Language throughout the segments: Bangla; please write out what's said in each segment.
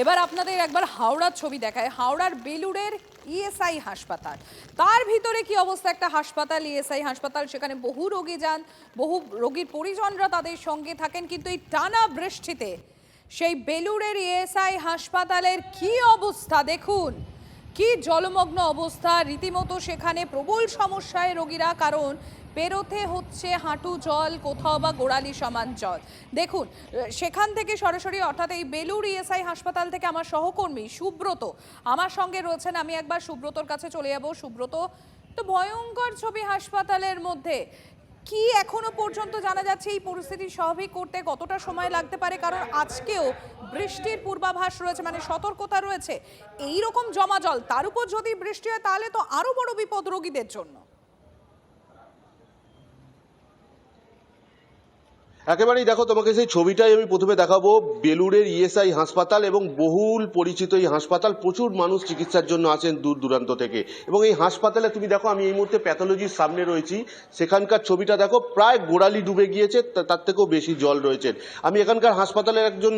এবার আপনাদের একবার হাওড়ার ছবি দেখায়। হাওড়ার বেলুড়ের ইএসআই হাসপাতাল, তার ভিতরে কি অবস্থা। একটা হাসপাতাল, ইএসআই হাসপাতাল, সেখানে বহু রোগী যান, বহু রোগীর পরিজনরা তাদের সঙ্গে থাকেন, কিন্তু এই টানা বৃষ্টিতে সেই বেলুড়ের ইএসআই হাসপাতালের কি অবস্থা দেখুন। কি জলমগ্ন অবস্থা, রীতিমতো সেখানে প্রবল সমস্যায় রোগীরা, কারণ পেরোতে হচ্ছে হাঁটু জল, কোথাও বা গোড়ালি সমান জল। দেখুন সেখান থেকে সরাসরি, অর্থাৎ এই বেলুড় ইএসআই হাসপাতাল থেকে আমার সহকর্মী সুব্রত আমার সঙ্গে রয়েছেন। আমি একবার সুব্রতর কাছে চলে যাব। সুব্রত, তো ভয়ঙ্কর ছবি হাসপাতালের মধ্যে, কি এখনো পর্যন্ত জানা যাচ্ছে এই পরিস্থিতি স্বাভাবিক করতে কতটা সময় লাগতে পারে? কারণ আজকেও বৃষ্টির পূর্বাভাস রয়েছে, মানে সতর্কতা রয়েছে। এই রকম জমা জল, তার উপর যদি বৃষ্টি হয় তাহলে তো আরো বড় বিপদ রোগীদের জন্য। একেবারেই দেখো, তোমাকে সেই ছবিটাই আমি প্রথমে দেখাবো। বেলুড়ের ইএসআই হাসপাতাল এবং বহুল পরিচিত এই হাসপাতাল, প্রচুর মানুষ চিকিৎসার জন্য আসেন দূর দূরান্ত থেকে। এবং এই হাসপাতালে তুমি দেখো, আমি এই মুহূর্তে প্যাথোলজির সামনে রয়েছি, সেখানকার ছবিটা দেখো, প্রায় গোড়ালি ডুবে গিয়েছে, তার থেকেও বেশি জল রয়েছে। আমি এখানকার হাসপাতালের একজন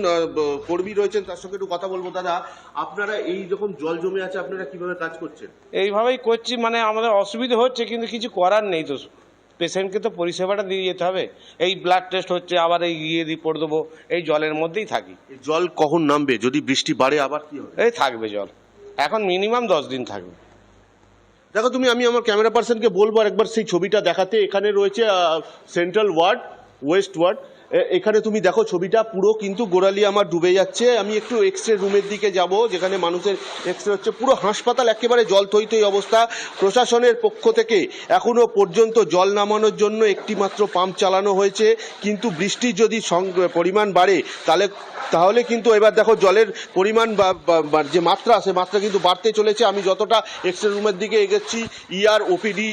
কর্মী রয়েছেন, তার সঙ্গে একটু কথা বলবো। দাদা, আপনারা এই যখন জল জমে আছে, আপনারা কিভাবে কাজ করছেন? এইভাবেই করছি, মানে আমাদের অসুবিধা হচ্ছে, কিন্তু কিছু করার নেই। তো পেশেন্টকে তো পরিষেবাটা দিয়ে যেতে হবে। এই ব্লাড টেস্ট হচ্ছে, আবার এই রিপোর্ট দেবো, এই জলের মধ্যেই থাকি। এই জল কখন নামবে? যদি বৃষ্টি বাড়ে আবার কি হবে? এই থাকবে জল, এখন মিনিমাম 10 দিন থাকবে। দেখো তুমি, আমি আমার ক্যামেরা পার্সনকে বলবো আর একবার সেই ছবিটা দেখাতে। এখানে রয়েছে সেন্ট্রাল ওয়ার্ড, ওয়েস্ট ওয়ার্ড। এখানে তুমি দেখো ছবিটা, পুরো কিন্তু গোড়ালি আমার ডুবে যাচ্ছে। আমি একটু এক্সরে রুমের দিকে যাব, যেখানে মানুষের এক্সরে হচ্ছে। পুরো হাসপাতাল একেবারে জল থই থই অবস্থা। প্রশাসনের পক্ষ থেকে এখনো পর্যন্ত জল নামানোর জন্য একটি মাত্র পাম্প চালানো হয়েছে, কিন্তু বৃষ্টির যদি পরিমাণ বাড়ে তাহলে কিন্তু এবার দেখো জলের পরিমাণ বা যে মাত্রা, সে মাত্রা কিন্তু বাড়তে চলেছে। আমি যতটা এক্সরে রুমের দিকে এগোচ্ছি, ইআর ওপিডি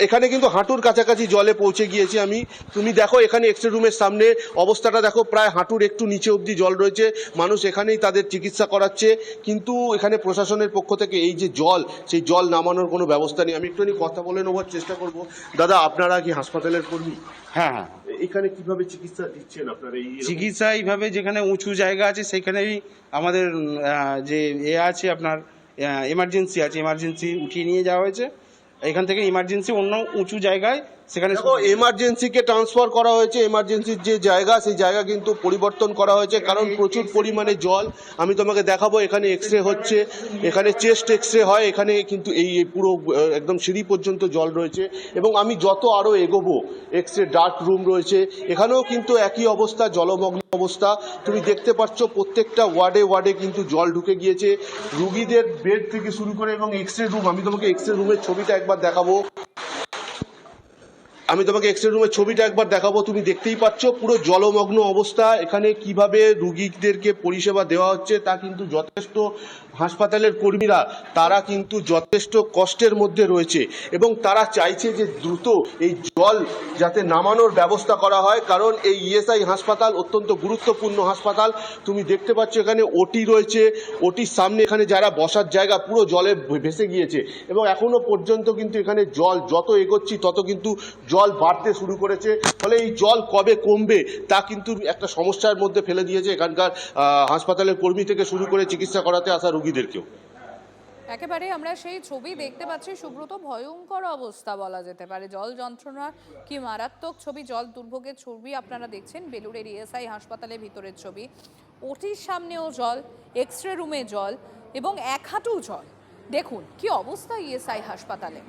এখানে কিন্তু হাঁটুর কাছাকাছি জলে পৌঁছে গিয়েছি আমি। তুমি দেখো এখানে এক্সরে রুমের সামনে অবস্থাটা দেখো, প্রায় হাঁটুর একটু নিচে অবধি জল রয়েছে। মানুষ এখানেই তাদের চিকিৎসা করাচ্ছে, কিন্তু এখানে প্রশাসনের পক্ষ থেকে এই যে জল, সেই জল নামানোর কোনো ব্যবস্থা নেই। আমি একটুখানি কথা বলে নেওয়ার চেষ্টা করব। দাদা, আপনারা কি হাসপাতালের কর্মী? হ্যাঁ হ্যাঁ, এখানে কিভাবে চিকিৎসা দিচ্ছেন আপনারা? চিকিৎসা এইভাবে, যেখানে উঁচু জায়গা আছে সেখানেই আমাদের যে আছে আপনার এমার্জেন্সি আছে, এমার্জেন্সি উঠিয়ে নিয়ে যাওয়া হয়েছে। এখান থেকে ইমার্জেন্সি অন্য উঁচু জায়গায়, সেখানে এমার্জেন্সিকে ট্রান্সফার করা হয়েছে। এমার্জেন্সির যে জায়গা, সেই জায়গা কিন্তু পরিবর্তন করা হয়েছে, কারণ প্রচুর পরিমাণে জল। আমি তোমাকে দেখাবো, এখানে এক্সরে হচ্ছে, এখানে চেস্ট এক্সরে হয়, এখানে কিন্তু এই পুরো একদম সিঁড়ি পর্যন্ত জল রয়েছে। এবং আমি যত আরও এগোবো, এক্সরে ডার্ক রুম রয়েছে, এখানেও কিন্তু একই অবস্থা, জলমগ্ন অবস্থা। তুমি দেখতে পাচ্ছ প্রত্যেকটা ওয়ার্ডে ওয়ার্ডে কিন্তু জল ঢুকে গিয়েছে, রুগীদের বেড থেকে শুরু করে। এবং এক্সরে রুম, আমি তোমাকে এক্সরে রুমের ছবিটা একবার দেখাবো। তুমি দেখতেই পাচ্ছ পুরো জলমগ্ন অবস্থা। এখানে কিভাবে রুগীদেরকে পরিষেবা দেওয়া হচ্ছে তা কিন্তু যথেষ্ট, হাসপাতালের কর্মীরা তারা কিন্তু যথেষ্ট কষ্টের মধ্যে রয়েছে, এবং তারা চাইছে যে দ্রুত এই জল যাতে নামানোর ব্যবস্থা করা হয়, কারণ এই ইএসআই হাসপাতাল অত্যন্ত গুরুত্বপূর্ণ হাসপাতাল। তুমি দেখতে পাচ্ছ এখানে ওটি রয়েছে, ওটির সামনে এখানে যারা বসার জায়গা পুরো জলে ভেসে গিয়েছে। এবং এখনো পর্যন্ত কিন্তু এখানে জল, যত এগোচ্ছি তত কিন্তু জল বাড়তে শুরু করেছে। ফলে এই জল কবে কমবে তা কিন্তু একটা সমস্যার মধ্যে ফেলে দিয়েছে এখানকার হাসপাতালের কর্মী থেকে শুরু করে চিকিৎসা করাতে আসা রোগীদেরকেও। একেবারে আমরা সেই ছবি দেখতে পাচ্ছি সুব্রত, ভয়ঙ্কর অবস্থা বলা যেতে পারে। জল যন্ত্রণার কি মারাত্মক ছবি, জল দুর্ভোগের ছবি আপনারা দেখছেন। বেলুড়ের ইএসআই হাসপাতালের ভিতরের ছবি, ওটির সামনেও জল, এক্সরে রুমে জল, এবং এক হাঁটু জল। দেখুন কি অবস্থা ইএসআই হাসপাতালে।